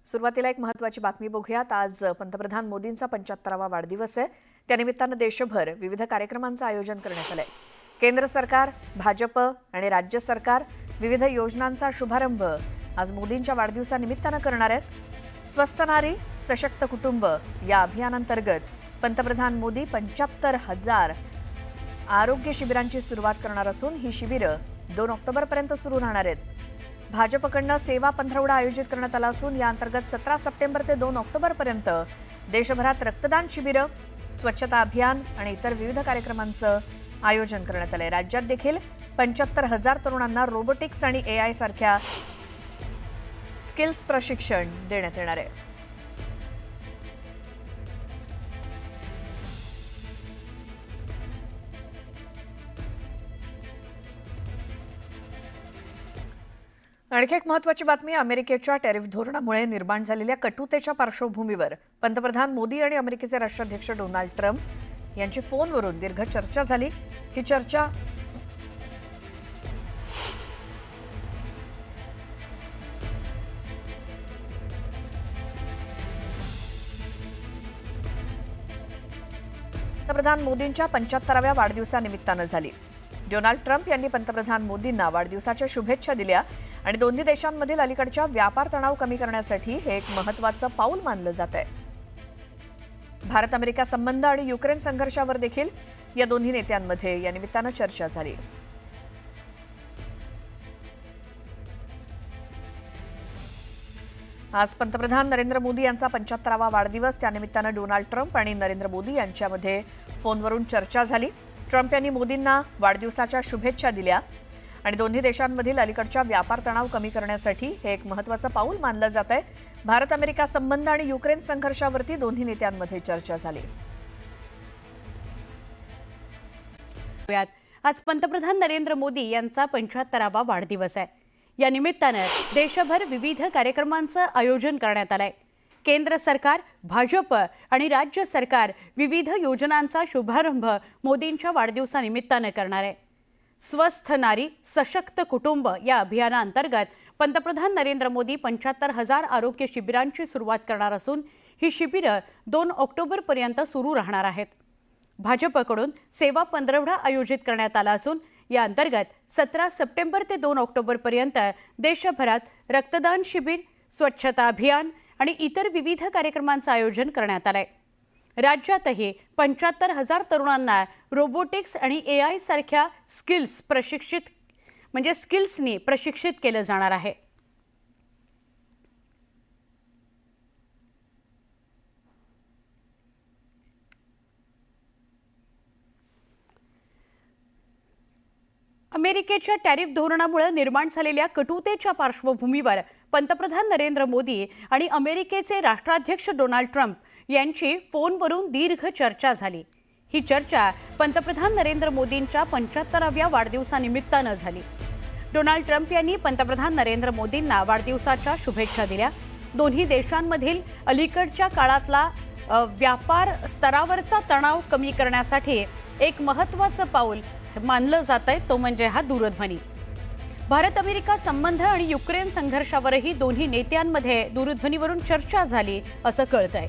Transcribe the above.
सुरुवातीला एक महत्त्वाची बातमी बघूयात। आज पंतप्रधान मोदींचा 75वा वाढदिवस आहे। त्यानिमित्तानं देशभर विविध कार्यक्रमांचं आयोजन करण्यात आलंय। केंद्र सरकार, भाजप आणि राज्य सरकार विविध योजनांचा शुभारंभ आज मोदींच्या वाढदिवसानिमित्तानं करणार आहेत। स्वस्थ नारी सशक्त कुटुंब या अभियानांतर्गत पंतप्रधान मोदी 75,000 आरोग्य शिबिरांची सुरुवात करणार असून ही शिबिरं 2 ऑक्टोबरपर्यंत सुरू राहणार आहेत। भाजपकडनं सेवा पंधरवडा आयोजित करण्यात आला असून या अंतर्गत 17 सप्टेंबर ते 2 ऑक्टोबरपर्यंत देशभरात रक्तदान शिबिरं, स्वच्छता अभियान आणि इतर विविध कार्यक्रमांचं आयोजन करण्यात आलंय। राज्यात देखील 75,000 तरुणांना रोबोटिक्स आणि AI सारख्या स्किल्स प्रशिक्षण देण्यात येणार आहे। आणखी एक महत्त्वाची बातमी। अमेरिकेच्या टॅरिफ धोरणामुळे निर्माण झालेल्या कटुतेच्या पार्श्वभूमीवर पंतप्रधान मोदी आणि अमेरिकेचे राष्ट्राध्यक्ष डोनाल्ड ट्रम्प यांची फोनवरून दीर्घ चर्चा झाली। ही चर्चा पंतप्रधान मोदींच्या 75व्या वाढदिवसानिमित्तानं झाली। डोनाल्ड ट्रम्प यांनी पंतप्रधान मोदींना वाढदिवसाच्या शुभेच्छा दिल्या आणि दोन्ही देशांमधील अलीकडच्या व्यापार तणाव कमी करण्यासाठी हे एक महत्त्वाचं पाऊल मानलं जात आहे। भारत अमेरिका संबंध आणि युक्रेन संघर्षावर देखील या दोन्ही नेत्यांमध्ये या निमित्तानं चर्चा झाली। आज पंतप्रधान नरेंद्र मोदी यांचा 75वा वाढदिवस, त्यानिमित्तानं डोनाल्ड ट्रम्प आणि नरेंद्र मोदी यांच्यामध्ये फोनवरून चर्चा झाली। ट्रम्प यांनी मोदींना वाढदिवसाच्या शुभेच्छा दिल्या आणि दोन्ही देशांमधील अलीकडच्या व्यापार तणाव कमी करण्यासाठी हे एक महत्त्वाचं पाऊल मानलं जात आहे। भारत अमेरिका संबंध आणि युक्रेन संघर्षावरती दोन्ही नेत्यांमध्ये चर्चा झाली। आज पंतप्रधान नरेंद्र मोदी यांचा 75वा वाढदिवस आहे। या निमित्तानं देशभर विविध कार्यक्रमांचं आयोजन करण्यात आलंय। केंद्र सरकार, भाजप आणि राज्य सरकार विविध योजनांचा शुभारंभ मोदींच्या वाढदिवसानिमित्तानं करणार आहे। स्वस्थ नारी सशक्त कुटुंब या अभियानांतर्गत पंतप्रधान नरेंद्र मोदी 75,000 आरोग्य शिबिरांची सुरुवात करणार असून ही शिबिरं 2 ऑक्टोबरपर्यंत सुरू राहणार आहेत। भाजपकडून सेवा पंधरवडा आयोजित करण्यात आला असून या अंतर्गत 17 सप्टेंबर ते 2 ऑक्टोबरपर्यंत देशभरात रक्तदान शिबिर, स्वच्छता अभियान आणि इतर विविध कार्यक्रमांचं आयोजन करण्यात आलंय। राज्यातही 75,000 तरुणांना रोबोटिक्स आणि AI सारख्या स्किल्सनी प्रशिक्षित केलं जाणार आहे। अमेरिकेच्या टॅरिफ धोरणामुळे निर्माण झालेल्या कटुतेच्या पार्श्वभूमीवर पंतप्रधान नरेंद्र मोदी आणि अमेरिकेचे राष्ट्राध्यक्ष डोनाल्ड ट्रम्प यांची फोनवरून दीर्घ चर्चा झाली। ही चर्चा पंतप्रधान नरेंद्र मोदींच्या 75व्या वाढदिवसानिमित्तानं झाली। डोनाल्ड ट्रम्प यांनी पंतप्रधान नरेंद्र मोदींना वाढदिवसाच्या शुभेच्छा दिल्या। दोन्ही देशांमधील अलीकडच्या काळातला व्यापार स्तरावरचा तणाव कमी करण्यासाठी एक महत्त्वाचं पाऊल मानलं जातंय, तो म्हणजे हा दूरध्वनी। भारत अमेरिका संबंध आणि युक्रेन संघर्षावरही दोन्ही नेत्यांमध्ये दूरध्वनीवरून चर्चा झाली असं कळतंय।